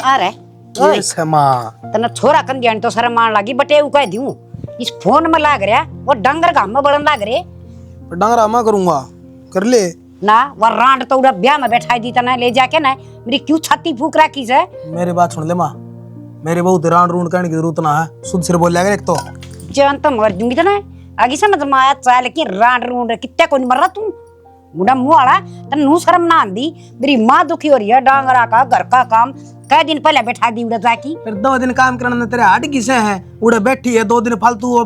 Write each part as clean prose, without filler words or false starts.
अरे ये समा तना छोरा कन जान तो शर्म मान लागी बटे उ कह दियो इस फोन में लाग रहा वो डंगर गाम में बड़न लाग रे डंगरा मैं करूंगा कर ले ना वो रांड तो उड़ा ब्याह में बैठाई दी तना ले जाके ना मेरी क्यों छाती फूक रखी से मेरी बात सुन ले माँ मेरे बहुत रांड रूंड करने की जरूरत ना है शुद्ध सिर बोल जाएगा एक तो जान तो मर दूंगी तना आगे से मतलब माया चाल की रांड रूंड कित्ते को नहीं मर रहा तू मुंडा मुंह वाला तन नु शर्म ना आंदी मेरी माँ दुखी हो रही है डांगरा का घर का काम कई दिन पहले बैठा दी उड़ा जाकी फिर 2 दिन काम करना तेरे हाथ किसे है उड़े बैठी है 2 दिन फालतू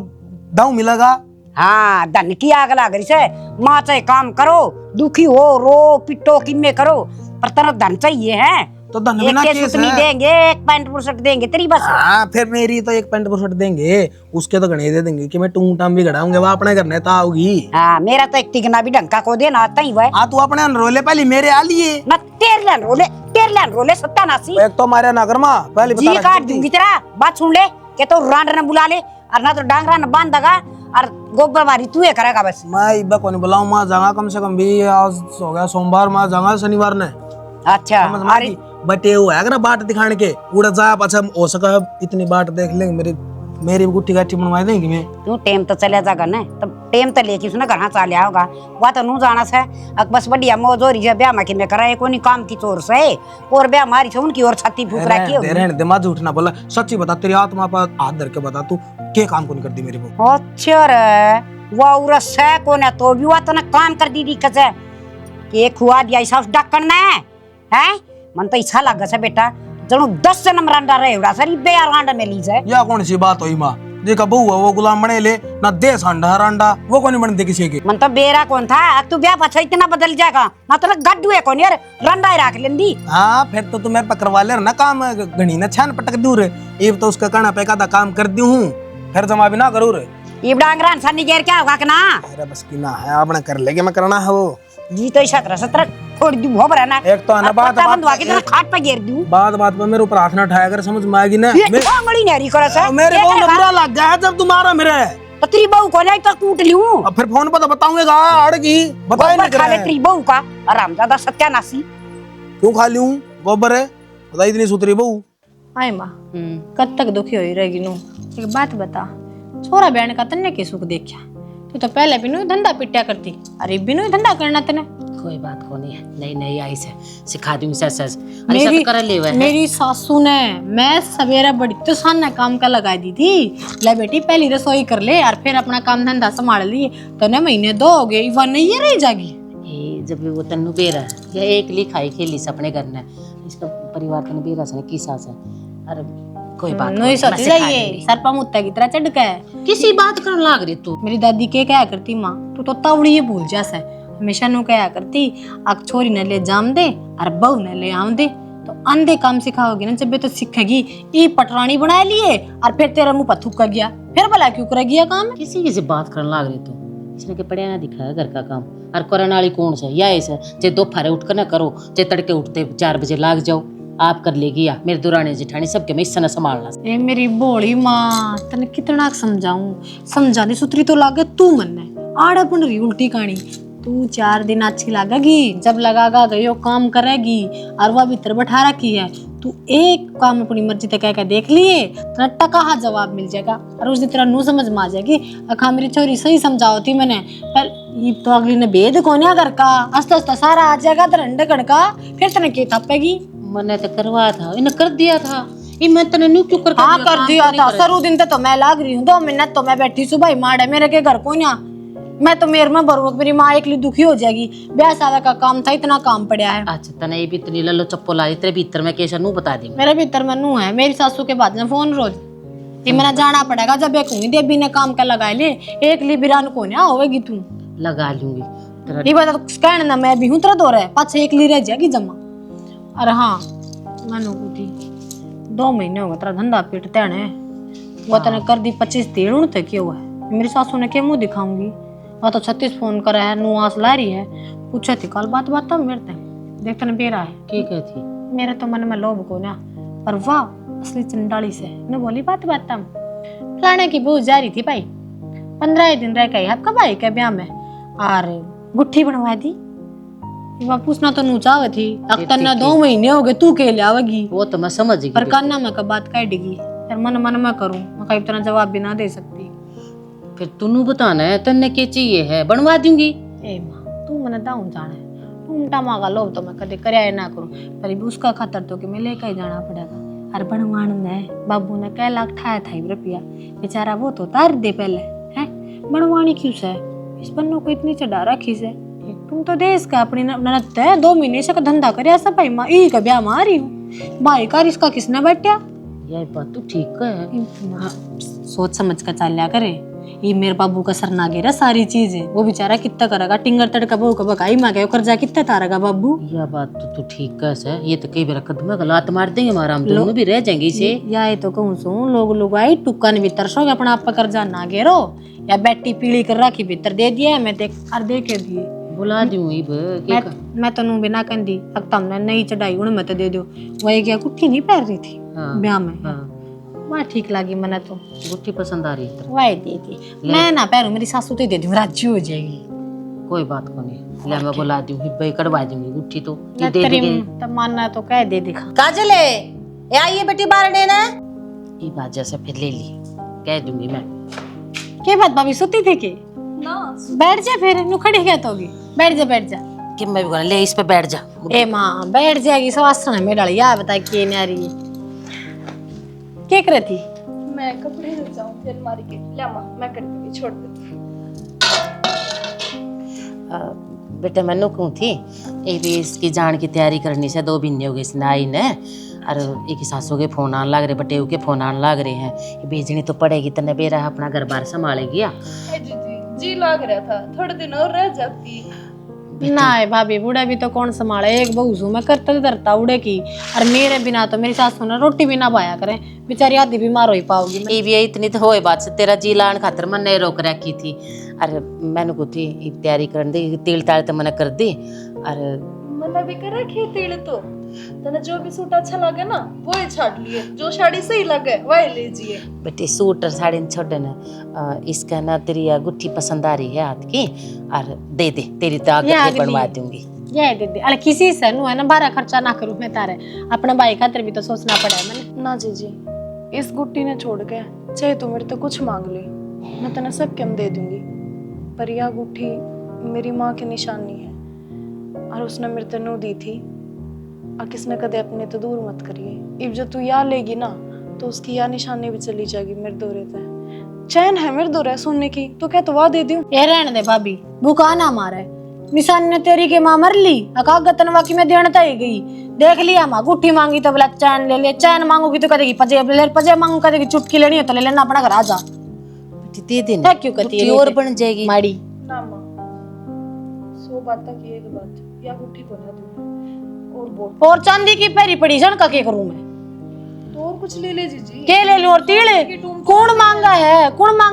दाऊ मिलेगा हाँ धन की आग लाग रही से माँ चाहे काम करो दुखी हो रो पिटो किम्मे करो पर तेरा धन चाहिए है तो धन बिना केस है देंगे 1 पैंट शर्ट देंगे तेरी बस हाँ फिर मेरी तो 1 पैंट शर्ट देंगे उसके तो घने दे देंगे कि मैं टूंग टांग भी गड़ाऊंगा वो अपने करने तो आओगी हाँ मेरा तो एक तिगना भी ढंका को देना आता ही वह हाँ तू अपने अनरोले पहले मेरे आ लिए ना तेरे रोले सत्यानाशी एक तो मारे ना कर माँ पहले जी काट दूंगी तेरा बात सुन ले के तो रांड न बुला ले और ना तो डांगरा न बांध देगा और गोबर बारी तू ही करेगा बस मैं इब्बा को नहीं बुलाऊं माँ जाऊंगा कम से कम भी आज हो गया सोमवार माँ जाऊंगा शनिवार ने अच्छा अरे बटे वो है ना बाट दिखाने के उड़ा जा अच्छा हो सका इतनी बाट देख लेंगे मेरी गुट्ठी गाठी बनवा देंगे मैं तू टेम तो चले जागा ना तब टेम तो लेके उसने घर चले आओगा वह तो नू जाना से अब बस बढ़िया मौज हो रही है ब्याह में कि मैं कराए कोई काम की चोर से और ब्याह मारी से उनकी और छाती फूक रखी है रहने दे माँ झूठ ना बोला सच्ची बता तेरी आत्मा पर हाथ धर के बता तू क्या काम को नहीं करती मेरे को अच्छा रे वो उरा से कोने तो भी वो तो ना काम कर दी कसे के खुआ दिया ऐसा डकन ने हैं मन तो इच्छा लग से बेटा जणो 10 जन्म रांडा रहे उड़ा सरी बे रांडा में ली से या कौन सी बात हुई माँ देखा बहू है वो गुलाम बने ले ना दे सांडा रांडा वो कौन बनते किसी के मन तो बेरा कौन था अब तू ब्याह पछा इतना बदल जाएगा ना तो गड्डू है कौन यार रांडा ही रख लेंदी हाँ फिर तो तुम्हें पकड़वा ले ना काम घनी ना छान पटक दूर ये तो उसका कहना पे का काम कर दी हूँ फिर जमा भी ना करूँ रे ये डांगरान सन्नी गेर क्या होगा ना अरे बस की ना है आपने कर लेके मैं करना है वो जी तो 17 छोड़ दूं हो बरा ना एक तो ना बात बंदवा के खाट पे गिर दूं बात पे मेरे ऊपर हाथ ना उठाया कर समझ में आएगी ना अंगड़ी नहीं कर से मेरे को बुरा लग गया जब तुम्हारा मेरे तो तेरी बहू को नहीं तो कूट लूं अब फिर फोन पे तो बताऊंगा अड़गी बताए नहीं खा ले तेरी बहू का आरामजादा सत्यानाशी क्यों खा लूं गोबर है बता इतनी सुतरी बहू आए माँ कब तक दुखी होई रहेगी नू एक बात बता छोरा बहन का तन्ने के सुख देखा तू तो पहले भी नू धंधा पिटिया करती अरे भी नू धंधा करना तने कोई बात को नहीं है नई आई से सिखा दूंगी सस मेरी कर ले मेरी सासू ने मैं सवेरा बड़ी तो साना काम का लगा दी थी ले बेटी पहली रसोई कर ले और फिर अपना काम धंधा संभाल लिए तो न महीने 2 हो गए वन नहीं ये रह जागी जब वो तन्नू बेरा या एक लिखाई खेली से अपने घर ने इसका परिवार तने बेरा से की सास है अरे कोई बात नहीं सोच जाइए सरपा मुत्ता की तरह चढ़ के किसी बात करने लाग रही तू मेरी दादी के क्या करती माँ तू तो तावड़ी ये भूल जासा हमेशा नु क्या करती आग छोरी न ले जाम दे और बहू न ले आम दे तो अंधे काम सिखाओगी ना जब तो सीखेगी ये पटरानी बना लिए और फिर तेरा मुंह पर थूका गया फिर भला क्यों कर गया काम किसी से बात करने लाग रही तू इसने के पढ़िया ना दिखाया घर का काम और करने वाली कौन से या ऐसा जे दोपहर उठ कर ना करो जे तड़के उठते 4 बजे लाग जाओ आप कर लेगी या मेरे दुरानी जेठानी सबके मैं इस समय संभालना ए मेरी बोली माँ तने कितना समझाऊं समझाने सुतरी तो लागे तू मन आड़ा बन रही उल्टी कहानी तू 4 दिन अच्छी लगेगी जब लगागा गई काम करेगी और वह भीतर बैठा रखी है तू एक काम अपनी मर्जी से कह देख लिए तेरा टका हाथ जवाब मिल जाएगा और उस दिन तेरा नू समझ में आ जाएगी अखा मेरी छोरी सही समझाओ थी मैंने पर ये तो अगली ने भेद कोने घर का हंसता हंसता सारा आ जाएगा तरंडे कड़का फिर तेने के थपेगी मैंने तो करवाया था इन्हें कर दिया था ये मैं तने न्यू क्यों कर दिया था सरू दिन तो मैं लाग रही हूँ 2 मिनट तो मैं बैठी सुबह माड़ मेरे के घर को ना मैं तो मेरे में बरूक मेरी माँ एक दुखी हो जाएगी ब्याह सादा का काम था इतना काम पड़ा है अच्छा तने ये भी इतनी लल्लो चप्पो ला तेरे भीतर में कैसा नू बता दी मेरे भीतर में नू है मेरी सासू के बाद में फोन रोज ये मैंने जाना पड़ेगा जब एक हुई देवी ने काम का लगा ले एक ली बिरान को ना होगी तू लगा लूंगी ये बता कहने ना मैं भी हूँ तेरा दो रहा पाछे एक ली रह जाएगी जमा अरे हाँ मैंने थी 2 महीने हो गए तेरा धंधा पीटते हैं वो तने कर दी 25 तेड़ तक क्यों हुआ है मेरी सासू ने क्या मुंह दिखाऊंगी वह तो 36 फोन कर रहा है नुआस ला रही है पूछा थी कल बात मेरे तक देखते न बेरा है ठीक है थी मेरे तो मन में लोभ को ना पर वाह असली चंडाली से न बोली बात फलाने की बहू जा रही थी भाई 15 दिन रह गई आपका भाई के ब्याह में और गुट्ठी बनवा दी मैं पूछना तो नू चाहे थी अक्तर ना 2 महीने हो गए तू के लावेगी वो तो मैं समझ गई पर कान्ना मैं कब बात काटेगी यार मन मन मैं करूं मैं कई तरह जवाब भी ना दे सकती। फिर तूने बताना है तन्ने के चाहिए है बनवा दूंगी। ए मां तू मने दाऊं जाने तू उल्टा मांगा लो तो मैं कदे करया ना करूं पर भी उसका खातर तो कि मैं लेके ही जाना पड़ेगा। अरे बनवाण ने बाबू ने कई लाख ठाया था रुपया बेचारा वो तो तार दे पहले है बनवानी क्यों से इस बन्नो को इतनी चढ़ा रखी से तुम तो देश का अपनी ननद है 2 महीने से का धंधा करया सब भाई मां ई का ब्याह मारी हूं भाई का इसका किसने बैठा ये बात तो ठीक है। सोच समझ कर चलिया करे ये मेरे बाबू का सरना गिरा सारी चीज है वो बेचारा कितना करेगा टिंगर तड़का बहू का बकाई मांगे कर्जा कितना तारेगा बाबू। यह बात तो तू ठीक है ये तो कई बार कदम गलत मार देंगे हमारा हम दोनों भी रह जाएंगे इसे या ये तो कहूँ सू लोग आई टुक्कन भी तरसोगे अपना आप कर्जा ना घेरो या बैठी पीली कर रखी भीतर दे दिया मैं देख और दे के दिए बुला दूं इब मैं तनु बिना कंदी अब तुमने नहीं चढ़ाई उन मत दे दो वही क्या गुट्ठी नहीं पहन रही थी ब्याह में वह ठीक लगी मने तो गुट्ठी पसंद आ रही है वही दे दी मैं ना पहनूं मेरी सासू तो दे दूं राजी हो जाएगी। कोई बात को नहीं ले मैं बुला दूं हिब्बे कड़वा दूंगी गुट्ठी तो ये दे तेरी देंगे तब मानना तो कह दे दिखा काजल ये आइए बेटी बाहर देना ये बात जैसे फिर ले ली कह दूंगी मैं। के बात भाभी सुती थी के ना बैठ जा फिर नु खड़ी क्या तोगी बैठ जा कि मैं भी बोला ले इस पे बैठ जा। ए मां बैठ जाएगी सवासन में डाली या बता के नहीं आ रही है क्या कर रही थी। मैं कपड़े ले जाऊं फिर मारी के ले मां मैं कर दूंगी छोड़ दे। बेटा मैनू कहूँ थी ये भी इसकी जान की तैयारी करनी से 2 महीने हो गए इसने आई ने और एक सासू के फोन आने लग रहे बटेऊ के फोन आने लग रहे हैं ये भेजनी तो पड़ेगी तने बेरा अपना घर बार संभालेगी। जी लग रहा था थोड़े दिन और रह जाती ना है भाभी बूढ़ा भी तो कौन संभाले एक बहू सू मैं करता धरता उड़े की और मेरे बिना तो मेरी सासू ने रोटी भी ना पाया करे बेचारी आधी बीमार हो ही पाओगी। ये भी इतनी तो होए बात से तेरा जी लान खातर मन ने रोक रखी थी अरे मैंने को थी तैयारी कर दी तिल ताल तो मैंने कर दी अरे मैंने भी कर रखी तिल तो तने जो भी सूट अच्छा लगे ना वो ही छाट लिए जो साड़ी सही लगे वही लीजिए। बेटी सूट और साड़ी छोड़ ना इसका ना तेरी गुट्ठी पसंद आ रही है हाथ की और दे दे तेरी तो आगे बनवा दूंगी ये दे दे अरे किसी से नु है ना बारा खर्चा ना करूं मैं तारे अपने भाई खातिर भी तो सोचना पड़ा है मैंने ना जी इस गुट्टी ने छोड़ के चाहे तू मेरे तो कुछ मांग ले मैं तने सब कम दे दूंगी पर यह गुट्ठी मेरी माँ की निशानी है और उसने मेरे तनु दी थी और किसने कदे अपने तो दूर मत करिए। इब जो तू या लेगी ना तो उसकी या निशानी भी चली जाएगी मेरे दौरे पे चैन है मेरे दौरे सोने की तो क्या तो वाह दे दूं। ये रहने दे भाभी भूखा ना मारे निशानी ने तेरी के मां मर ली अकागतनवा की मैं देने तय गई देख लिया मां गुट्ठी मांगी तो बोला चैन ले ले चैन मांगोगी तो कहेगी पजे ले पजे मांगू कहेगी चुटकी लेनी है तो ले लेना अपना घर आ जा दे देना क्यों कहती है और बन जाएगी माड़ी ना मां 100 बात की एक बात या गुट्ठी बना दूं और बोल और चांदी की पैरी पड़ी जन का के करूं मैं तो और कुछ ले ले जीजी के ले लूं और तीले कौन मांगा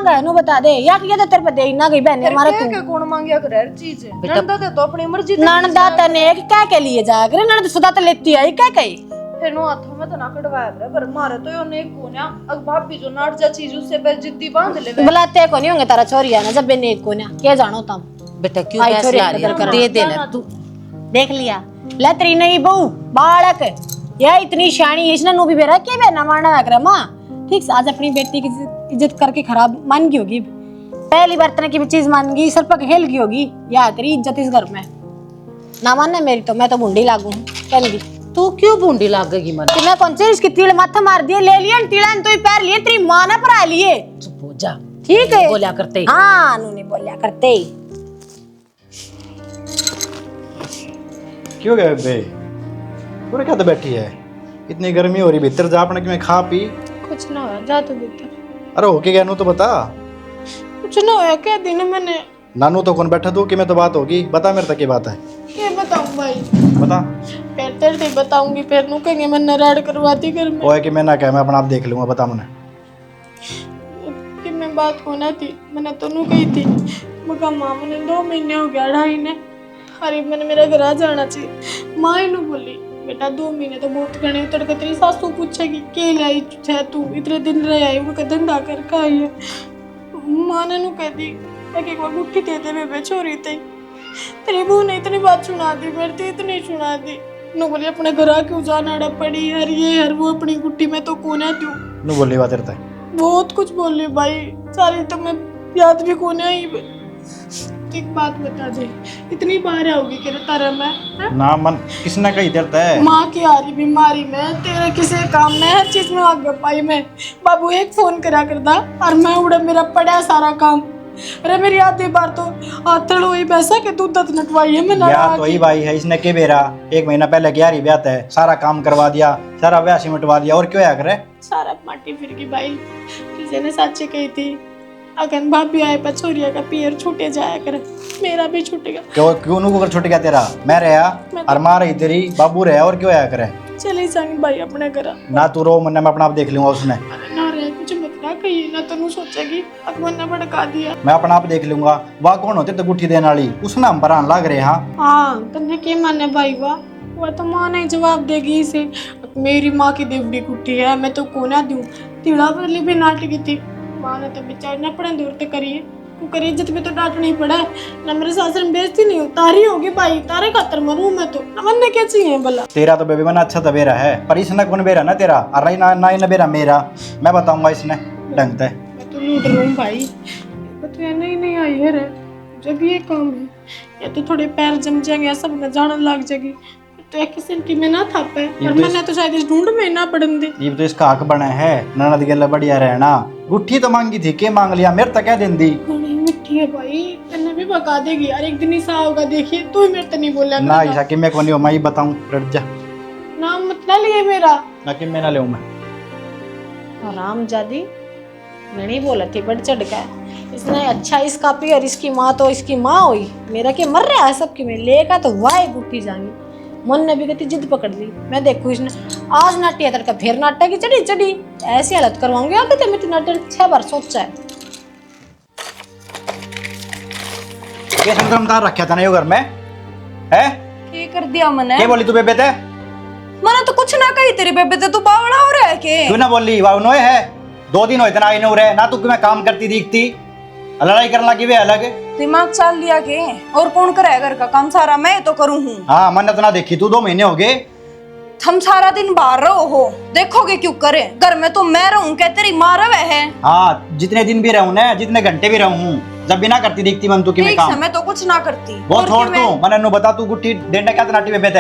है नु बता दे या कि तेरे पे दे ना गई बहन हमारा तू क्या कौन मांगया कर हर चीज है नंदा दे तो अपनी मर्जी नंदा तने एक क्या के लिए जाया करे नंद सुदा तो लेती आई क्या कही फिर नो हाथों में तो ना कटवाया पर मारे तो यो ने कोन्या अब भाभी जो नाट जा चीज उससे पे जिद्दी बांध ले बुलाते को नहीं होंगे तारा चोरिया ना जब बे ने को ना क्या जानो तुम बेटा क्यों पैसे ला रही है दे देना तू देख लिया ले तेरी नहीं बहू बालक या इतनी शानी इसने नो भी बेरा के बे ना मारना है मां ठीक से आज अपनी बेटी की इज्जत करके खराब मान गई होगी पहली बार तरह की चीज मान गई सर पर खेल गई होगी या तेरी इज्जत इस घर में ना मानना मेरी तो मैं तो बूंदी लागू कह दी तू क्यों बूंदी लागेगी मन कि मैं कौन से इसकी तील माथा मार दिए ले लिया टीला तो ही पैर लिए तेरी मां ने परा लिए चुप हो जा ठीक है बोलिया करते हाँ नु नहीं बोलिया करते क्यों गए बे पूरे क्या तो बैठी है इतनी गर्मी हो रही भीतर जा अपने कि मैं खा पी कुछ ना हो जा तो भीतर अरे होके गया नू तो बता कुछ ना हो क्या दिन मैंने नानू तो कौन बैठा तू कि मैं तो बात होगी बता मेरे तक की बात है क्या बताऊं भाई बता फिर तेरे से बताऊंगी फिर नु कहेंगे मैं नराड़ करवाती घर में वो है कि मैं ना कह मैं अपना आप देख लूंगा बता मुझे कि मैं बात होना थी मैंने तो नु कही थी मगर माँ ने 2 महीने हो गया ढाई ने अरे मैंने मेरा घर आ जाना चाहिए माँ ही नु बोली बेटा 2 महीने तो बहुत घने उतर के तेरी सासू पूछेगी के लाई है तू इतने दिन रह आई उनका धंधा करके आई है माँ ने नु कह दी एक बार गुट्ठी दे दे बेबे छोरी थी तेरी बहू ने इतनी बात सुना दी, मेरे तो इतनी सुना दी। नु बोले अपने घर क्यों जाना अड़ा पड़ी हर ये हर वो अपनी गुट्टी में तो कोने दूं। नु बोली बात तेरे बहुत कुछ बोली भाई, सारी तो मैं याद भी कोने ही। एक बात बता दे, इतनी बार आओगी कि तारा मैं ना मन किसने कही तेरता है। माँ की आ रही बीमारी में, तेरे किसी काम में, हर चीज में आगे पाई मैं। बाबू एक फोन करा करता और मैं उड़े मेरा पड़ा सारा काम। अरे मेरी आधी बार तो आतड़ हुई पैसा के दूध दत नटवाई है मैंने। या तो ही भाई है इसने के बेरा 1 महीना पहले ग्यारह ब्याह है, सारा काम करवा दिया, सारा ब्याह सिमटवा दिया, और क्यों करे सारा माटी फिर गई भाई। किसी ने सच्ची कही थी अगन भाभी आए पछोरिया का पियर छूटे जाया कर, मेरा भी छूट गया। क्यों क्यों नु छूट गया तेरा? मैं रहा और माँ रही तेरी, बाबू रहा, और क्यों आया करे? चले जाएंगे भाई अपने घर। ना तू रो, मन मैं अपना आप देख लूंगा उसने। अरे ना रहे कुछ मत ना कही ना, तू सोचेगी अकबर ने भड़का दिया। मैं अपना आप देख लूंगा। वाह कौन होते तो गुट्ठी देने वाली, उसने हम पर लाग रहे। हाँ तन्ने के माने भाई वाह, वो तो माँ नहीं जवाब देगी इसे। मेरी माँ की देवड़ी गुट्ठी है, मैं तो कोना दूं। तिड़ा वाली भी नाटकी थी, माँ ने तो बेचारी ना पढ़े दूर तक करिए करी, इज्जत में तो डांटना ही पड़ा ना। मेरे सासर में बेइज्जती नहीं तारी होगी भाई, तारे खातर मरूं मैं तो। नमन क्या चाहिए भला? तेरा तो बेबी मना अच्छा तबेरा है, पर इसने कौन बेरा ना तेरा, और ना इन बेरा मेरा। मैं बताऊंगा इसने ढंग है। मैं तो लूट रहा हूँ भाई, तो ये नहीं आई है रे। जब ये काम है या तो थोड़े पैर जम जाएंगे, सब न जाने लग जाएगी तो एक सेंटी में ना था पे। और मैंने तो शायद इस ढूंढ में ना पड़न दे। ये तो इसका हक बना है, ननद गला बढ़िया रहना। गुट्ठी तो मांगी थी, के मांग लिया, मेरे तक क्या दिन दी। नहीं मिट्टी है भाई, तन्ने भी बका देगी यार, एक दिन ही सा होगा। देखिए तू ही मेरे तो नहीं बोला ना ऐसा कि मैं कौन हो, मैं ही बताऊं, रट जा नाम मत ना लिए मेरा। ना कि मैं ना ले मैं। राम जादी मैं नहीं बोला थी बढ़ चढ़ का इसने। अच्छा इसका पी और इसकी माँ तो इसकी माँ हुई, मेरा के मर रहा है सबकी में लेगा तो वाह गुट्ठी जाएंगी। मन ने भी कहती जिद पकड़ ली। मैं देखू इसने आज नाट्य है तड़का फिर नाट्य की चढ़ी चढ़ी, ऐसी हालत करवाऊंगी आगे तो मैं नाट्य 6 बार सोचा है। ये संतरमदार रखा था ना यो घर में है? के कर दिया मने? क्या बोली तू बेबे ते? मने तो कुछ ना कही तेरी बेबे ते, तू बावड़ा हो रहा है के? क्यों ना बोली? वाह नोए है 2 दिन हो इतना आई नो रहे ना, तू मैं काम करती दिखती, लड़ाई करने लगी वे अलग। दिमाग चाल लिया के? और कौन करे घर का काम? सारा मैं तो करूँ हूँ। हाँ मन तो ना देखी तू, 2 महीने हो गए। हम सारा दिन बाहर रहो हो, देखोगे क्यों करे? घर में तो मैं रहूं क्या तेरी माँ रहे है? हाँ जितने दिन भी रहूं ना, जितने घंटे भी रहूं, जब भी ना करती दिखती मन तू कि मैं काम। मैं तो कुछ ना करती। वो छोड़ तू, मैंने नु बता तू गुट्ठी डेंडा क्या नाटी में बेते?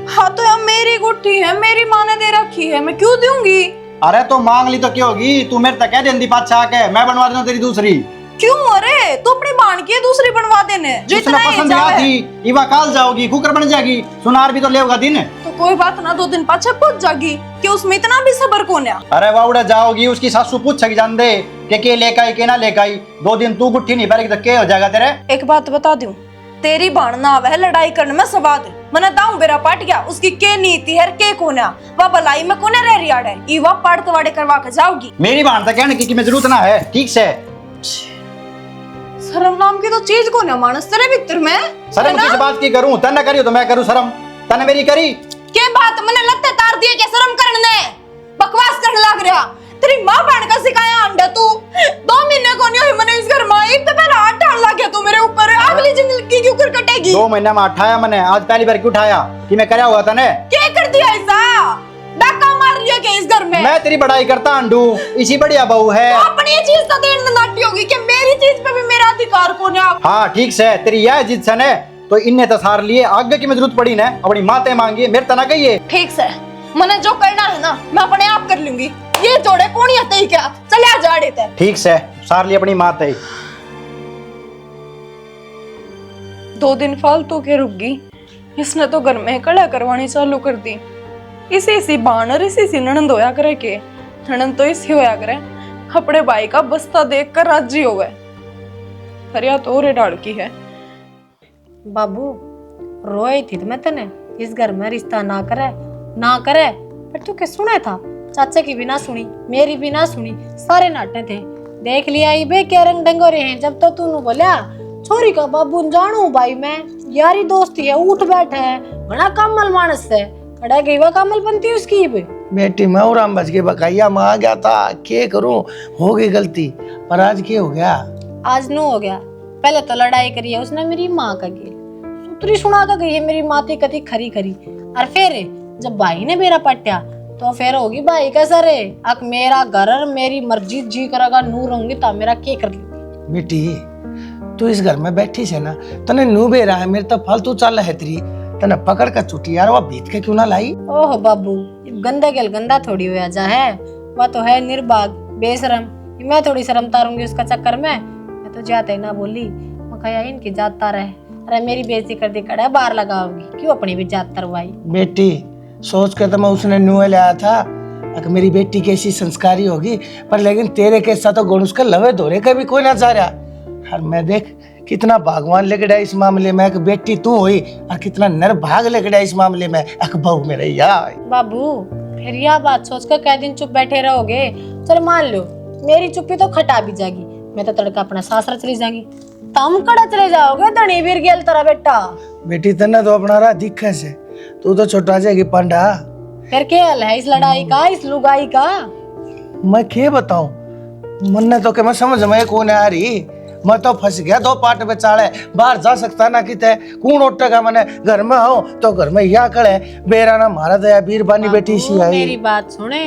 हाँ तो यार मेरी गुट्ठी है, मेरी माँ ने दे रखी है, मैं क्यों दूंगी? अरे तो मांग ली तो क्या होगी? तू मेरे तक कह देंदी पाछा के, मैं बनवा दूं तेरी दूसरी। क्यों? अरे तू अपनी बाण की दूसरी बनवा देने जितना पसंद आ थी इवा काल जाओगी, कुकर बन जाएगी, सुनार भी तो लेगा दिन। तो कोई बात ना, 2 दिन पाछे पहुंच जाएगी कि उसमें इतना भी सबर कौन है? अरे वाउड़ा जाओगी, उसकी सासू पूछेगी जान दे के लेकर आई के ना लेकर आई। 2 दिन तू गुट्ठी नहीं भरेगी तो क्या हो जाएगा तेरे? एक बात बता दूं, तेरी बाण ना वह लड़ाई करने में सवाद मना दाऊ बेरा पाट गया, उसकी के नीति है के कोना वा भलाई में कोने रह रियाड़ है, ईवा पड़त वाड़े करवा के जाओगी। मेरी बाण तक कहने की मैं जरूरत ना है, ठीक से। शर्म नाम की तो चीज को ना मानस तेरे भीतर में। शर्म किस बात की करूं? तन्ने करी तो मैं करूं शर्म, तन्ने मेरी करी? के बात मैंने लगता तार दिए के शर्म करने बकवास करने लग रहा। तेरी माँ बहन का सिखाया अंडा तू 2 महीने को नहीं हुई मैंने इस घर में, एक तो पहले हाथ डाल लग गया तू मेरे ऊपर, अगली जिंदगी क्यों कर कटेगी? 2 महीने में उठाया मैंने, आज पहली बार क्यों उठाया कि मैं करया हुआ था ने? क्या कर दिया ऐसा? डाका मार लिया के इस घर में? मैं तेरी बड़ाई करता अंडू, इसी बढ़िया बहू है। तो अपनी चीज तो देने नाटी होगी कि मेरी चीज पे भी मेरा अधिकार कौन है? हाँ ठीक से, तेरी यह जिद से ने तो इन्ने तो सार लिए, आगे की में जरूरत पड़ी ना अपनी माते मांगी, मेरे तना गई है। ठीक से मैंने जो करना है ना मैं अपने आप कर लूंगी, ये जोड़े कौन आते ही क्या चले जा देते। ठीक से सार लिए अपनी माते। 2 दिन फालतू के रुक गई, इसने तो घर में कड़ा करवानी चालू कर दी। इसी बानर इसी ननंद होया करे के, ननंद तो इसी होया करे अपने भाई का बस्ता देख कर राजी हो गए। फरिया तो रे डाल की है। बाबू रोई थी तो मैं तने इस घर में रिश्ता ना करे पर तू क्या सुना था? चाचा की भी ना सुनी, मेरी भी ना सुनी, सारे नाटे थे। देख लिया ये बे क्या रंग डंगोरे हैं। जब तो तूने बोला छोरी का बाबू जानू भाई मैं यारी दोस्ती है, उठ बैठे है बड़ा कमल मानस है, खड़ा गई वा कमल बनती है उसकी भी। बेटी मैं उराम बच के बकाइया में आ गया था, क्या करूं, हो गई गलती, पर आज क्या हो गया? आज नो हो गया, पहले तो लड़ाई करी है उसने मेरी माँ का गेल, सुतरी सुना के गई है मेरी माती कति खरी खरी। और फिर जब भाई ने मेरा पट्या तो फिर होगी भाई का सर अक मेरा घर और मेरी मर्जी जी करेगा नू रहूंगी तो मेरा के कर लूंगी। बेटी तू इस घर में बैठी से ना तने नू बे रहा है मेरे तो फालतू चाल है तेरी तने पकड़ कर छुट्टी यार वो बीत के क्यों ना लाई। ओह बाबू गंदा गेल गंदा थोड़ी हो जा है वह तो है निर्भाग बेशरम। मैं थोड़ी शर्म तारूंगी उसका चक्कर में। मैं तो जाते ही ना बोली मखया इनकी जाता रहे। अरे मेरी बेइज्जती कर दी कड़ा बाहर लगाओगी क्यों अपनी भी जात तरवाई। बेटी सोच कर तो मैं उसने नुए लाया था अगर मेरी बेटी कैसी संस्कारी होगी पर लेकिन तेरे के साथ तो गुण उसका लवे धोरे का भी कोई ना चाह रहा। और मैं देख कितना भगवान लेके गया इस मामले में एक बेटी तू हुई और कितना निर्भाग लेके गया इस मामले में अक बहू मेरे यार। बाबू फिर यह बात सोच कर कई दिन चुप बैठे रहोगे। चल मान लो मेरी चुप्पी तो खटा भी जाएगी। मैं तो तड़का अपना सासरा चली जाएंगी तुम कड़ा चले जाओगे धनी वीर गेल तेरा बेटा। बेटी तन्ने तो अपना रहा दिक्कत से तू तो छोटा जाएगी पंडा। फिर क्या हाल है इस लड़ाई का इस लुगाई का। मैं क्या बताऊं मन ने तो के मैं समझ में कौन आ रही। मैं तो फंस गया दो पाट बेचाड़े बाहर जा सकता ना किते कौन उठेगा मैंने घर में आओ तो घर में या कड़े बेरा ना मारा दया बीरबानी बेटी सी आई। मेरी बात सुने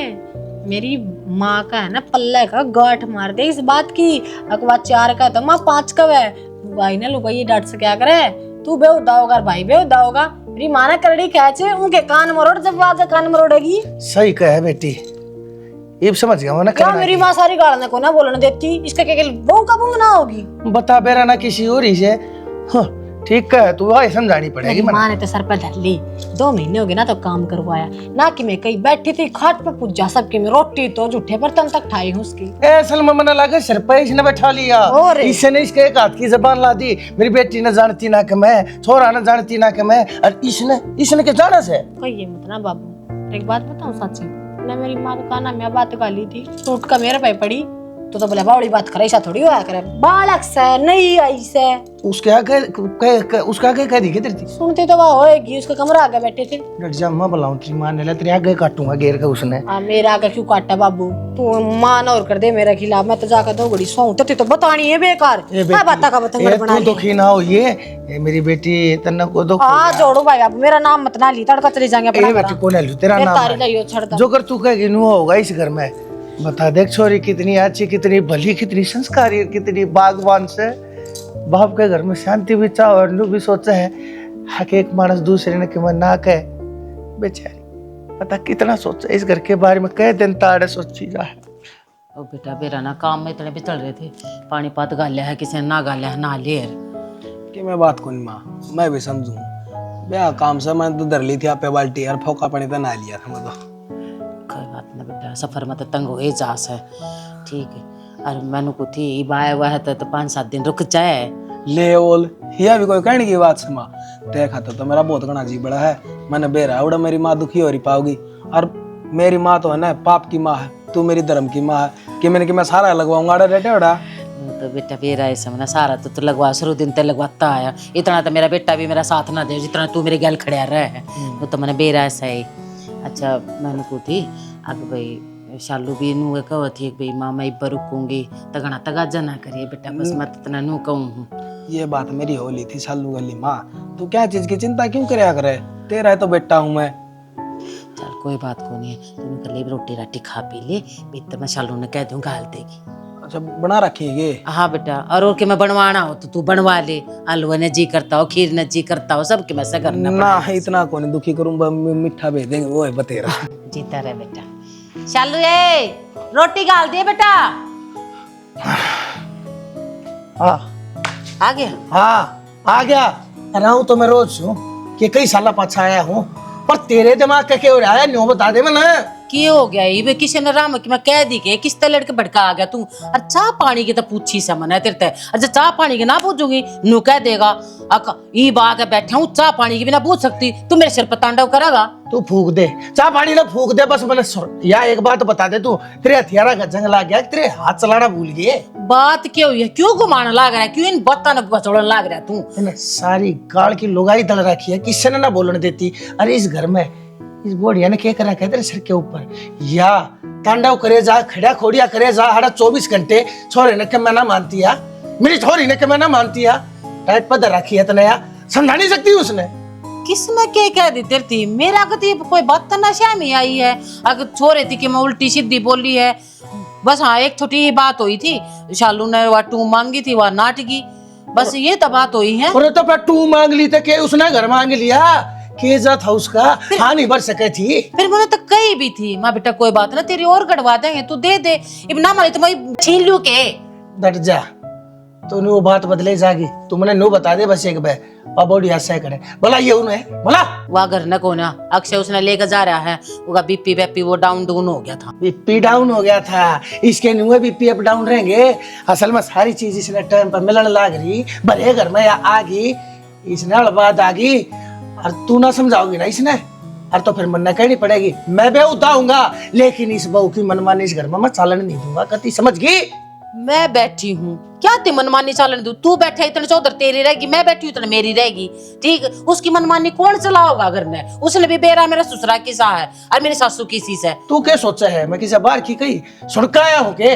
मेरी माँ का है ना पल्ले का गांठ मार दे इस बात की। अकवा 4 का तो माँ 5 का है। भाई ने लुगाई डांट से क्या करे तू बेहुदा होगा भाई बेहुदा होगा। मेरी माँ ने करड़ी खेचे उनके कान मरोड़ जब आगे कान मरोड़ेगी। सही कहे बेटी ये समझ गया मैं क्या मेरी माँ सारी गाड़ने को ना बोलने देती इसका क्या बहू का बहू ना होगी। बता बेरा ना किसी और ही से ठीक है तू आई समझानी पड़ेगी। माँ ने तो सर पे धर ली 2 महीने हो गए ना तो काम करवाया ना कि मैं कहीं बैठी थी खाट पे पूजा सबकी मैं रोटी तो जूठे बर्तन तक ठाई हूँ उसकी। असल में मना लगा सिर पे इसने बैठा लिया इसने इसके एक हाथ की जबान ला दी। मेरी बेटी ने जानती ना कि मैं छोरा ने जानती ना कि मैं और इसने के जाना से कहिए मत ना बाबू। एक बात बताऊँ सच्ची ना मेरी माँ को कहना मैं बात गाली थी टूट का मेरे पे पड़ी तो बोले बावड़ी बात करे ऐसा थोड़ी होया करे बालक से नहीं आई से उसके आगे उसका आगे कह दी के तेरी सुनती तो वह होएगी उसका कमरा आगे बैठे थे। डट जा मैं बुलाऊं तेरी मां ने तेरे आगे काटूंगा घेर का उसने। मेरा आगे क्यों काटा बाबू तू मान और कर दे मेरे खिलाफ मैं तो जाकर 2 घड़ी सोऊं तो बतानी है बेकार क्या बात का बतंगड़ बना तू दुखी ना हो ये मेरी बेटी तन्ना को दुख हां जोड़ो भाई बाबू मेरा नाम मत ना ली तड़का चले जाएंगे अपना। ए बेटी कौन है तेरा नाम तारी लियो छड़ दो जो कर तू कहेगी नु होगा इस घर में। बता देख छोरी कितनी अच्छी कितनी भली कितनी संस्कारी कितनी बागवान से बाप के घर में शांति भी चाह और नु भी सोचा है हक एक मानस दूसरे ने कि मैं ना कहे बेचारी पता कितना सोचा इस घर के बारे में कह दिन ताड़े सोची जा है। ओ बेटा बेरा ना काम में इतने भी चल रहे थे पानी पात गालिया है किसी ने ना गालिया है ना लेर कि मैं बात कौन माँ मैं भी समझूं ब्याह काम से मैं तो धर ली थी आप पे बाल्टी यार फोका पानी तो ना लिया था मैं तो। कोई बात ना बेटा सफर में तो तंग हो जास है ठीक है। और मैंने को थी बाय हुआ है तो 5-7 दिन रुक जाए ले ओल यह भी कोई कहने की बात से माँ देखा तो मेरा बहुत घना जी बड़ा है मैंने बेरा उड़ा मेरी माँ दुखी हो रही पाओगी और मेरी माँ तो है ना पाप की माँ है तू मेरी धर्म की माँ है कि मैं सारा लगवाऊंगा अड़ा रेटे उड़ा तो बेटा मेरा ऐसा मैंने सारा तो लगवा शुरू दिन तक लगवाता आया इतना तो मेरा बेटा भी मेरा साथ ना दे जितना तू मेरे गल खड़िया रहे है वो तो मैंने बेरा ऐसा ही। अच्छा मैंने को थी अब भाई शालू भी नू कहो थी भाई माँ मैं इब्बर रुकूंगी तगना तगाजा ना करिए बेटा बस मैं इतना नू कहूँ हूँ। ये बात मेरी होली थी शालू गली माँ तू क्या चीज की चिंता क्यों करया करे तेरा है तो बेटा हूँ मैं। चल कोई बात को नहीं है तू कर ले रोटी राटी खा पी ले तो मैं शालू ने कह दूँ गाल देगी। अच्छा बना रखिएगे। हाँ बेटा और के मैं बनवाना हो तो तू बनवा ले आलू ने जी करता हो खीर ने जी करता हो सबके मैं से करना ना इतना को नहीं दुखी करूँ मिठा भेज देंगे वो है बतेरा जीता रहे बेटा। शालू ए रोटी गाल दिए बेटा हाँ आ गया। हाँ आ गया रहूं तो मैं रोज हूँ कि कई साल पाछा आया हूँ पर तेरे दिमाग का क्या हो रहा है न्यू बता दे मैंने की हो गया ये किसी ने राम की मैं कह दी के किस तरह लड़के भड़का आ गया तू और चाह पानी की तो पूछी सा मन है तेरे ते अच्छा चाह पानी की ना पूछूंगी नू कह देगा अक ई बाग बैठा हूँ चाह पानी की भी ना पूछ सकती तू मेरे सिर पर तांडव करेगा तू फूक दे चाह पानी ना फूक दे बस मैंने या एक बात बता दे तू तेरे हथियारा का जंग लग गया तेरे हाथ चलाना भूल गए बात क्या हुई है क्यों घुमाना लाग रहा है क्यों इन बत्ता न बचोड़न लाग रहा है तू सारी गाड़ की लुगाई दल रखी है किसी ने ना बोलने देती। अरे इस घर में इस बोढ़िया ने क्या करा है तेरे सिर के ऊपर या तांडव करे जा खड़ा खोड़िया करे जा हरा 24 घंटे छोरे ने के मैं ना मानती है मेरी छोरी ने के मैं ना मानती है टाइट पर रखी है तनया समझा नहीं सकती उसने। किसने के कह दी तेरी थी? मेरा कती कोई बात तो नशा में आई है। अगर छोरे थी कि मैं उल्टी सीधी बोली है बस। हाँ एक छोटी ही बात हुई थी, शालू ने वह टू मांगी थी वह नाटकी, बस ये तो बात हुई है। और तो पर टू मांग ली तो के उसने घर मांग लिया केजा था उसका, हाँ नहीं भर सके थी। फिर मैंने तो कही भी थी माँ बेटा कोई बात ना तेरी और गड़वा देंगे, तू दे दे। अब ना मानी तो मैं छीन लू के। डट जा, तूने वो बात बदले जागी, तुमने नो बता दे बस एक बार बॉडी ऐसा करे। बोला ये उन्हें बोला वह घर न को ना अक्षय उसने लेकर जा रहा है, उसका बीपी वेपी वो डाउन हो गया था। बीपी डाउन हो गया था, इसके नुए बीपी अप डाउन रहेंगे। असल में सारी चीज इसने टाइम पर मिलने लग रही, भले घर में आ गई इसने अलबाद आ गई और तू ना समझाओगी ना इसने, और तो फिर मनना कहनी पड़ेगी। मैं भी उताऊंगा लेकिन इस बहू की मनमानी इस घर में मैं चालन नहीं दूंगा कति, समझ गई? मैं बैठी हूँ क्या ते मनमानी चालन दू? तू बैठे इतने चौधर तेरी रहेगी, मैं बैठी हूँ इतने मेरी रहेगी। ठीक, उसकी मनमानी कौन चलाओगा घर में? उसने भी बेरा मेरा ससुरा की सा है और मेरी सासू की सी है। तू क्या सोचा है मैं किसी बार की कही सुनका आया हूँ के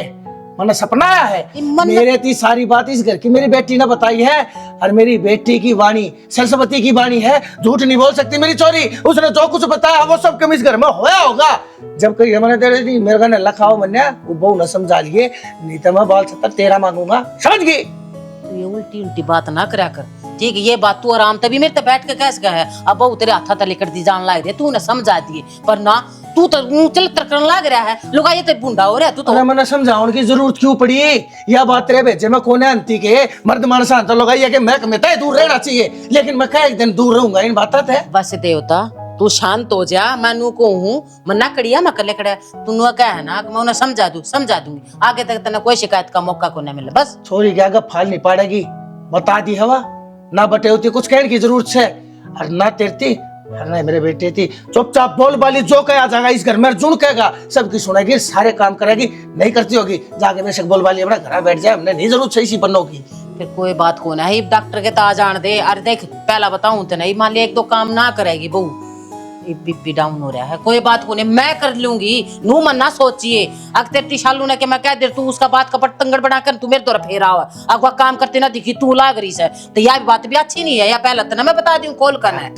मैंने सपना आया है? मेरे थी सारी बात इस घर की मेरी बेटी ने बताई है, और मेरी बेटी की वाणी सरस्वती की वाणी है, झूठ नहीं बोल सकती मेरी चोरी। उसने जो कुछ बताया वो सब कम इस घर में होया होगा। जब कहीं हमने तेरे दी मेरे घर लखाओ मन्या वो बहु न समझा लिए, नहीं तो मैं बाल 70 तेरा मांगूंगा, समझ गई? तू ये उल्टी उल्टी बात ना करा कर, ठीक है? ये बात तू आराम तभी मेरे तो बैठ के कैसे कहा है? अब वो तेरे हाथा तले कर दी जान लाग रही, तू ने समझा दिए पर ना तू तो चल तरकन लग रहा है। लुगा ये तो बूंदा हो रहा है तू तो। मैंने समझाने की जरूरत क्यों पड़ी? यह बात तेरे भेजे में कोने अंती के मर्द मानस तो लगा कि मैं कमेता दूर रहना चाहिए, लेकिन मैं क्या एक दिन दूर रहूंगा इन बात है। बस देवता तू शांत हो जा, मैं नू को हूँ मना कड़िया मैं कले कड़िया तू नु क्या है ना मैं उन्हें समझा दूंगी। आगे तक तेना कोई शिकायत का मौका को नहीं मिले। बस छोरी क्या गप फाल नहीं पाड़ेगी, बता दी हवा ना बटे होती कुछ कहने की जरूरत है, और ना तेरती और ना मेरे बेटे थी। चुपचाप बोल बाली जो कहा जाएगा इस घर में जुड़ कहेगा सबकी सुनेगी, सारे काम करेगी, नहीं करती होगी जाके बेशक बोल बाली अपना घर बैठ जाए, हमने नहीं जरूरत सही सी बनने की। फिर कोई बात को ना ही डॉक्टर के ताज आन दे। अरे देख पहला बताऊं तो नहीं, मान लिया एक दो काम ना करेगी बहू, बीपी डाउन हो रहा है, कोई बात को नहीं मैं कर लूंगी। नू मन ना सोचिए अगर तेरी शालू ने के मैं कह दे तू उसका बात का पटंगड़ बना कर तू मेरे द्वारा फेरा हुआ अगवा काम करते ना दिखी तू लाग रही है, तो यह बात भी अच्छी नहीं है। या पहले तो ना मैं बता दूं कॉल करना है।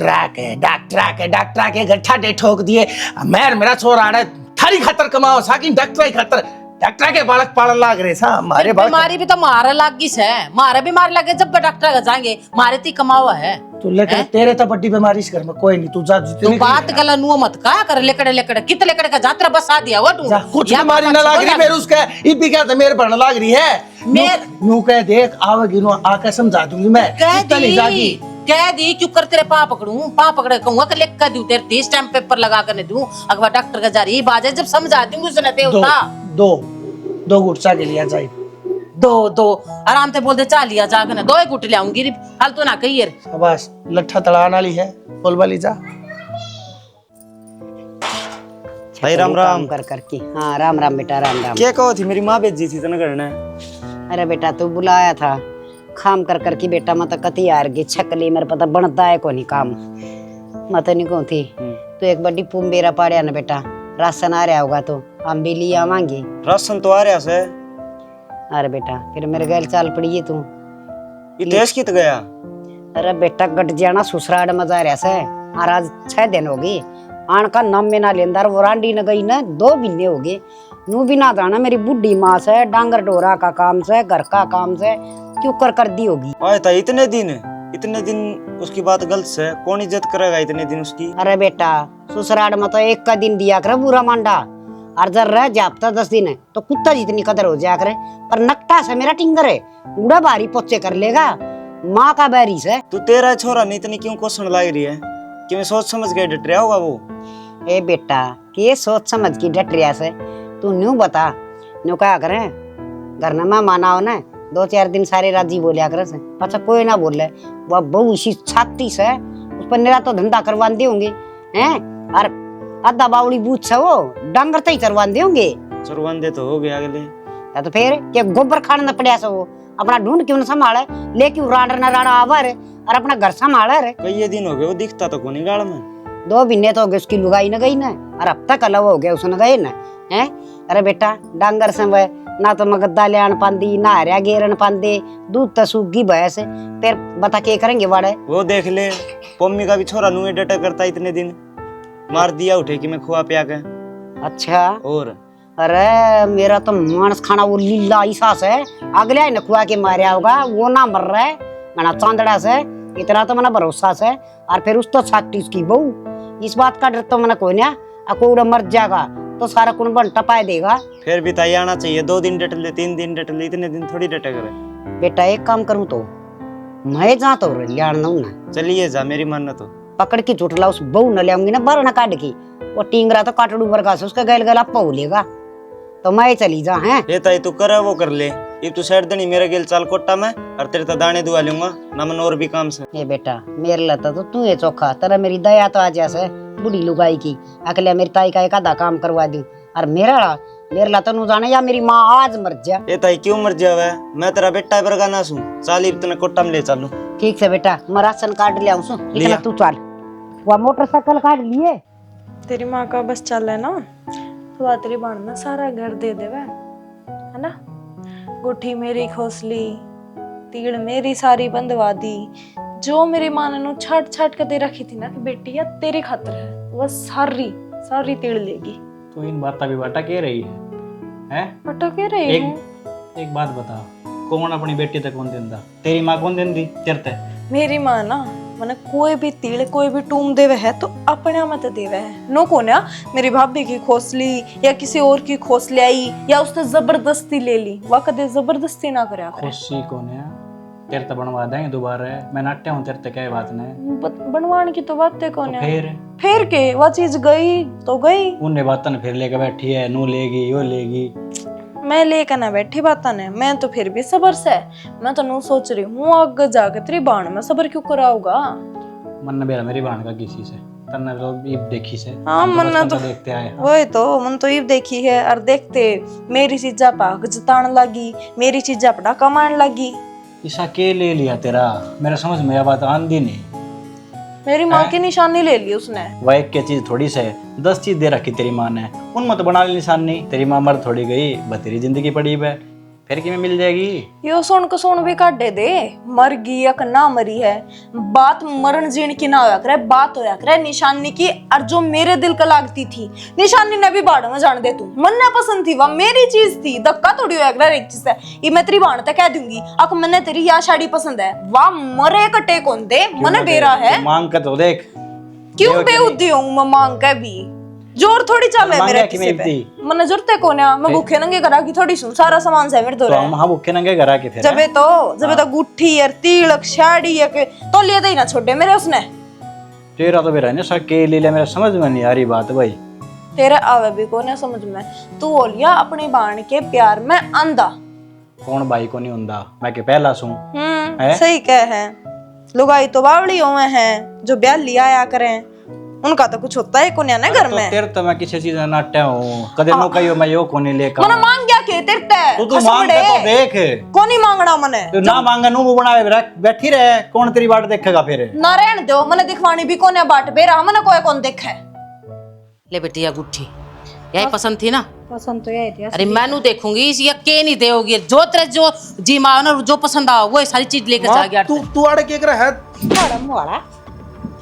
डॉक्टर के गट्ठा दे ठोक दिए, मैं मेरा छोरा आना थारी खातर कमाओ साकी डॉक्टर की खातर, डॉक्टर के बालक पालन लाग रहे सा हमारे बीमारी भी तो मारे लाग गई है, मारे बीमारी लगे जब डॉक्टर जाएंगे मारे ती कमावा है। तू लेकर तेरे तो बड़ी बीमारी इस घर में कोई नहीं, तू जा तू बात गला नुआ मत का कर लेकड़े कित लेकड़े का जात्रा बसा दिया वो तू कुछ बीमारी ना लाग रही मेरे उसका इबी क्या तो मेरे भरना लाग रही है। नू कह देख आवेगी नु आके समझा दूंगी मैं, नहीं जागी कह दी क्यों कर तेरे पा पकड़े कहूंगा कि लिख कर दूं तेरे 30 स्टैम्प पेपर लगा कर दूं अगवा डॉक्टर का जा रही बाजे जब समझा दूंगी उसने देवता। दो गुटसा के लिया जाए, दो आराम से बोल दे चा लिया जाकर ना 2 ही गुट ले आऊंगी हाल तो ना कही यार। शाबाश लट्ठा तड़ाने वाली है बोल वाली जा। भाई राम राम कर करके। हाँ राम राम बेटा राम राम। क्या कहो थी मेरी माँ भेजी थी तना करना? अरे बेटा तू बुलाया था खाम कर करके बेटा मैं तो कती यार गी छकली मेरे पता बनता है कोनी काम मैं तो नहीं कहूँ थी। तो एक बड़ी पुम्बेरा पाड़िया ना बेटा राशन आ रहा होगा तो हम भी लिए आवांगे। राशन तो आ रहा से। अरे बेटा फिर मेरे गैल चाल पड़ी है तू देश कित गया? अरे बेटा गट जाना ससुराल में जा रहा से और आज 6 दिन हो गए आन का नाम में ना लेंदार वो रांडी न गई ना 2 महीने हो गए। नू भी ना जाना मेरी बुढ़ी माँ से डांगर डोरा का काम से घर का काम से क्यों कर दी होगी। आए था इतने दिन उसकी बात गलत से कौन इज्जत करेगा इतने दिन उसकी? अरे बेटा ससुराल में तो 1 का दिन दिया करे बुरा मांडा और जब रह जापता 10 दिन है तो कुत्ता जितनी कदर हो जाया करे, पर नकटा से मेरा टिंगर है उड़ा बारी पोचे कर लेगा माँ का बैरी से। तू तेरा छोरा नहीं इतनी क्यों क्वेश्चन लाग रही है कि मैं सोच समझ के डट रहा होगा वो? ए बेटा के सोच समझ की डट रिया से तू न्यू बता न्यू क्या करे घर में माना हो ना 2-4 दिन सारे राजी बोलिया करे से पचा कोई ना बोले वह बहु इसी छाती से उस पर मेरा तो धंधा करवान दे होंगे हैं और आधा बावड़ी बूथ से वो डांगर तो ही चरवान दे होंगे। चरवान दे तो हो गया अगले या तो फिर क्या गोबर खाने न पड़िया से वो अपना ढूंढ क्यों न संभाले लेकिन राडर न राडा आवर और अपना घर संभाले रे। कई दिन हो गए वो दिखता तो कोनी गाड़ में 2 महीने तो हो गए उसकी लुगाई न गई ना और अब तक अलग हो गया उसने गए ना है। अरे बेटा डांगर से वह ना तो मगद्दा लियान पांदी ना हरिया गेरन पांदे दूध तो सूगी भैंस फिर बता के करेंगे वाड़े। वो देख ले, पम्मी का भी छोरा नुए डटा करता इतने दिन, मार दिया उठे कि मैं खुआ पिया के। अच्छा और अरे मेरा तो मांस खाना वो लीला ऐसा से अगले न खुआ के मारिया होगा, वो ना मर रहा है मना चांदड़ा से, इतना तो मना भरोसा से। और फिर उस तो छाती उसकी बहू, इस बात का डर तो मना कोई ना, अकोड़ा मर जाएगा तो सारा कुन बन टपाए देगा। फिर भी ताई आना चाहिए, 2 दिन डट ले 3 दिन डट ले, इतने दिन थोड़ी डटे करे। बेटा एक काम करूँ तो मैं जा तो लियान ना, चलिए जा, मेरी मानना तो पकड़ के चुटला उस बहू न ले आऊंगी ना बार न काट के, वो टींगरा तो काटड़ू बरगा से उसका गैल गला पौ लेगा, तो मैं चली जा। हैं ये ताई तू करे वो कर ले, ये तू साइड दनी मेरे गेल चाल कोट्टा में, और तेरे तो दाने दुआ लूंगा ना, मन और भी काम से। ये बेटा मेरे लता तो तू है चोखा, तेरा मेरी दया तो आ जैसे बुढ़ी लुगाई की अकले मेरी ताई का एक आधा काम करवा दी, और मेरे लता नु जाने या मेरी माँ आज मर जा। ये ताई क्यों मर जावे, मैं तेरा बेटा है बरगा ना सू, चाल इतने कोट्टा में ले चालू। ठीक से बेटा मैं राशन कार्ड ले आऊं सु, इतना तू चल, वो मोटरसाइकिल कार्ड लिए। तेरी माँ का बस चल है ना, तो आ तेरी बाण में सारा घर दे देवे है ना। गुठी मेरी खोसली, तीड़ मेरी सारी बंदवा दी, जो मेरी माँ ने छाट छाट के दे रखी थी ना कि बेटी या तेरी खातर है, वो सारी सारी तीड़ लेगी। तो इन बात भी बाटा कह रही है? बटा कह रही हूँ। एक बात बता, कौन अपनी बेटी तक कौन देंदा? तेरी माँ कौन देंदी तेरे? मेरी माँ ना मैंने कोई भी तीड़ कोई भी टूम देवे है तो अपने मत देवे है, नो कोन्या मेरी भाभी की खोसली या किसी और की खोसली आई या उसने जबरदस्ती ले ली, वह कदे जबरदस्ती ना करे। खोसी कौन है? तेरे तो बनवा देंगे दोबारा, मैं नाट्या हूँ तेरे तक क्या बात नहीं, बनवाने की तो बात है कौन तो है। फिर के वह चीज गई तो गई, उन्हें बातन फिर लेकर बैठी है, नू लेगी यो लेगी, मैं लेकर ना बैठी बाता ने, मैं तो फिर भी सबर से, मैं तो नू सोच रही हूँ आगे जाके तेरी बाण में सबर क्यों कराऊंगा। मन बेरा मेरी बाण का किसी से तन्ने तो ईब देखी से, हाँ मन तो देखते आए, वही तो मन तो ईब देखी है, और देखते मेरी चीजा पाक जतान लगी, मेरी चीजा पटा कमान लगी। ईसा के ले लिया तेरा, मेरा समझ में यह बात आंदी नहीं। मेरी माँ की निशानी ले ली उसने, वह एक क्या चीज थोड़ी से 10 चीज दे रखी तेरी माँ ने, उनमें तो बना ली निशानी। तेरी माँ मर थोड़ी गई, बतेरी जिंदगी पड़ी है, फिर कि में मिल जाएगी। यो सुन को सुन भी काटे दे, मर गई या ना मरी है, बात मरण जीण की ना होया करे, बात होया करे निशानी की। और जो मेरे दिल का लागती थी निशानी ने भी बाड़ में जान दे, तू मन ने पसंद थी, वह मेरी चीज थी, धक्का थोड़ी होया करे एक चीज है। ये मैं तेरी बाण तक कह दूंगी, अक मने तेरी या साड़ी पसंद है, वाह मरे कटे कौन दे, मन बेरा है मांग कर तो देख, क्यों बेउद्दी हूं मैं मांग के भी, जोर थोड़ी चले मेरे किसी पे, मने जरूरत है कोन्या, मैं भूखे नंगे करा की थोड़ी सुन, सारा सामान से मेरे दो हम भूखे नंगे करा के फिर जबे तो गुट्ठी और तिलक साड़ी या के तो लिए ही ना छोड़े मेरे उसने। तेरा तो बेरा ने सके ले ले, मेरा समझ में नहीं आ रही बात भाई, तेरे आवे भी कोने समझ में, तू बोलिया अपनी बाण के प्यार में अंधा। कौन भाई को नहीं हुंदा, मैं के पहला सू सही कह है, लुगाई तो बावड़ी हुए हैं जो ब्याह लिया आया करें, उनका तो कुछ होता है कोन्या ना घर में। तेरे तो मैं किसी चीज में नाट्या हूँ, कदे नो कहियो मैं यो कोनी लेकर मने मांग गया के तेरे ते तू मांग के तो देख, कोनी मांगना मने, तू ना मांगे नु वो बनावे बैठी रहे, कौन तेरी बाट देखेगा फिर? ना रहन दो, मने दिखवानी भी कोने बाट बेरा, मने कोई कौन देखे। ले बेटी या गुट्ठी यही पसंद थी ना? पसंद तो यही थी। अरे मैनू देखूंगी इस ये के नहीं देओगी, जो तेरे जो जी माँ ना जो पसंद आओ वो सारी चीज लेकर जा गया। तू आड़े के कर है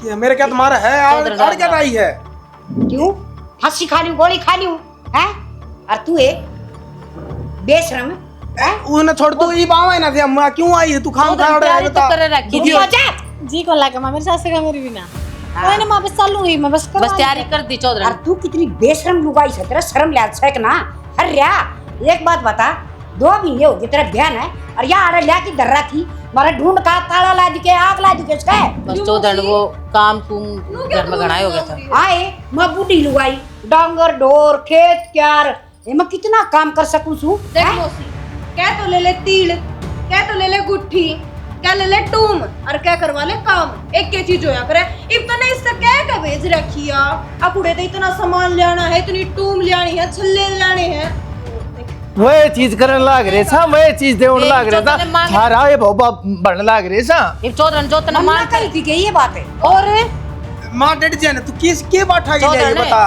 ये मेरे क्या तुम्हारा है आड़ क्या आई है? क्यों हंसी खा लूं गोली खा लूं हैं? और तू एक बेशरम उन्हें छोड़ तू ई बावा ना दे, अम्मा क्यों आई है? तू खाम खा रहा है तो करे रखी जी को लाके मां मेरे सास का मेरी बिना मैंने मां बस चलूंगी, मैं बस तैयारी कर दी चौधरी। और तू कितनी बेशरम लुगाई है, तेरा शर्म लिया है ना? अरे एक बात बता, 2 महीने हो गए तेरा बहन है और यहाँ आ रहा की डर्रा थी, मारा ढूंढ का ताला ला के आग ला के उसका बस चौधरी वो काम तुम घर में घणाई हो गया था। आए मैं बूढ़ी लुगाई, डांगर डोर खेत क्यार मैं कितना काम कर सकूं सू। देख मौसी, क्या तो ले ले तीड़, क्या तो ले ले गुट्ठी, क्या ले ले टूम, और क्या करवा ले काम, एक के चीज होया करे। इतना इससे क्या भेज रखिया, अकुड़े तो इतना सामान लेना है, इतनी टूम लेनी है, छल्ले लेने हैं, वह चीज करने लाग रहे सा, वह चीज देने लाग रहे सा, थारा ये भोबा बढ़ने लाग रहे सा। ये चौधरी जो तना मान करी थी कि ये बात है। और मां डेड जन तू किस के बाठा के ले बता?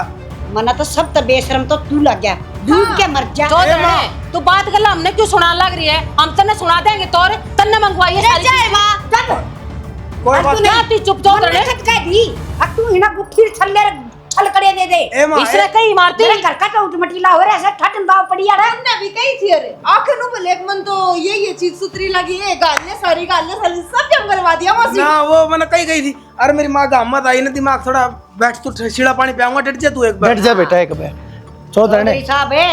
मना तो सब तो बेशरम तो तू लग गया डूब के मर जा चौधरी तू बात कर हमने क्यों सुना लग रही है? हम तन्ने सुना देंगे तोरे तन्ने मंगवाई है सारी चीज़। कोई बात नहीं तू चुप चौधरी कह दी अब तू हिना गुट्ठी छल्ले छल करे दे दे ए मां इसने कहीं मारती तेरे घर का तो उठमटीला हो रहा है ठटन दाव पड़ी यार हमने भी कही थी अरे आखिर नु बोले मन तो ये चीज सुतरी लगी है गालियां सारी सब जम करवा दिया मौसी ना वो मैंने कही गई थी। अरे मेरी माँ का हिम्मत आई ना दिमाग थोड़ा बैठ तू सीधा पानी पियाऊंगा डट जा तू एक बार। बैठ जा बेटा एक बार। चौधरी ने साहब है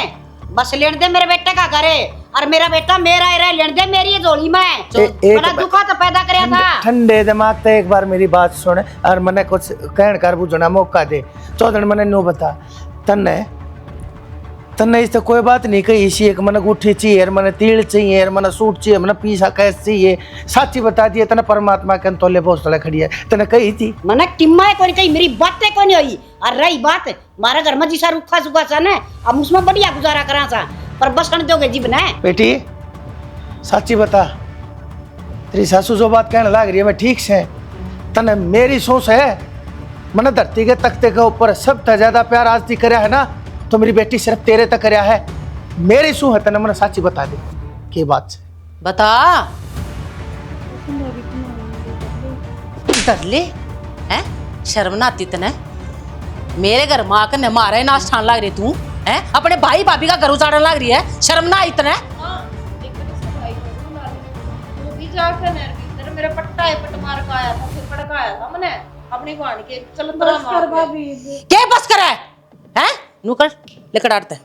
बस लेन दे मेरे बेटे का घरे और मेरा बेटा मेरा है लेन दे मेरी झोली में बड़ा दुखा तो पैदा करया था। ठंडे दिमाग से एक बार मेरी बात सुन और मने कुछ कहन कर बुझना मौका दे। चौधरी मने नो बता तन्ने तन्ने इस तो कोई बात नहीं कही इसी एक मने गुठी चाहिए और मने तिल चाहिए और मने सूट चाहिए मने पीसा कैस चाहिए साची बता दिए तने परमात्मा के तोले भोसले खड़ी है तने कही थी मने टिम्मा कोई कही मेरी बातें कोई नहीं हुई और रही बात मारे घर में जिसा रुखा सुखा सा ना अब उसमें बढ़िया गुजारा करा सा पर बसन दोगे जीव ने। बेटी साची बता तेरी सासू जो बात कहने लग रही है मैं ठीक से तने मेरी सोच है मैंने धरती के तख्ते के ऊपर सबसे ज्यादा प्यार आज तक करया है ना तो मेरी बेटी सिर्फ तेरे तक करया है। मेरी सू है तने मैंने साची बता दे की बात से बता डर ले हैं शर्म ना आती तने मेरे घर माँ के मारे नाश ठान लग रही तू हैं अपने भाई भाभी का घर उजाड़ने लग रही है शर्म ना आई तने वो भी जाकर नहर भीतर मेरा पट्टा है पट मार का आया था फिर पड़काया था मैंने अपनी बहन के चल बस कर भाभी क्या बस कर हैं नू कर लेकर आते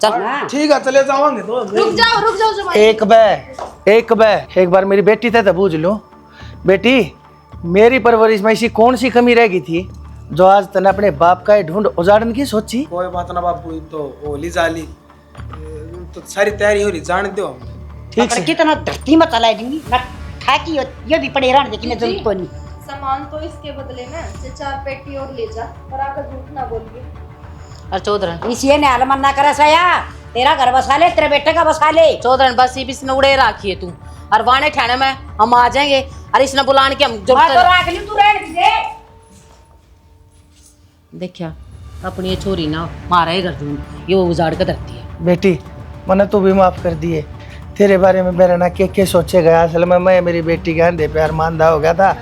चल ठीक है चले जाओगे तो रुक जाओ जमाई एक बार मेरी बेटी थे तो बूझ लो बेटी मेरी परवरिश में ऐसी कौन सी कमी रह गई थी जो आज तने अपने बाप का ढूंढ उजाड़ने की सोची। कोई बात ना बापू तो होली जाली तो सारी तैयारी हो रही जान दो ठीक से कितना धरती में चला दूंगी ना ठाकी ये भी पड़े रहने देखने जरूरत को नहीं। सामान तो इसके बदले में से 4 पेटी और ले जा पर आकर झूठ ना बोलिए। और चौधरी इसी ने अलमन ना करे सया तेरा घर बसा ले तेरे बेटे का बसा ले चौधरी बस ये भी इसने उड़े रखी है तू और वाने ठाणे में हम आ जाएंगे और इसने बुलाने की हम जरूरत तो राख ली तू रहने दे देखिया अपनी ये छोरी ना मारा है घर ढूंढ ये वो उजाड़ के धरती है। बेटी मैंने तो भी माफ कर दिए तेरे बारे में मेरा ना क्या सोचे गया असल में मैं मेरी बेटी के अंधे प्यार मानदा हो गया था।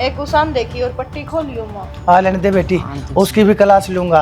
एक उसान देखी और पट्टी खोलियो माँ आ लेने दे बेटी उसकी भी क्लास लूंगा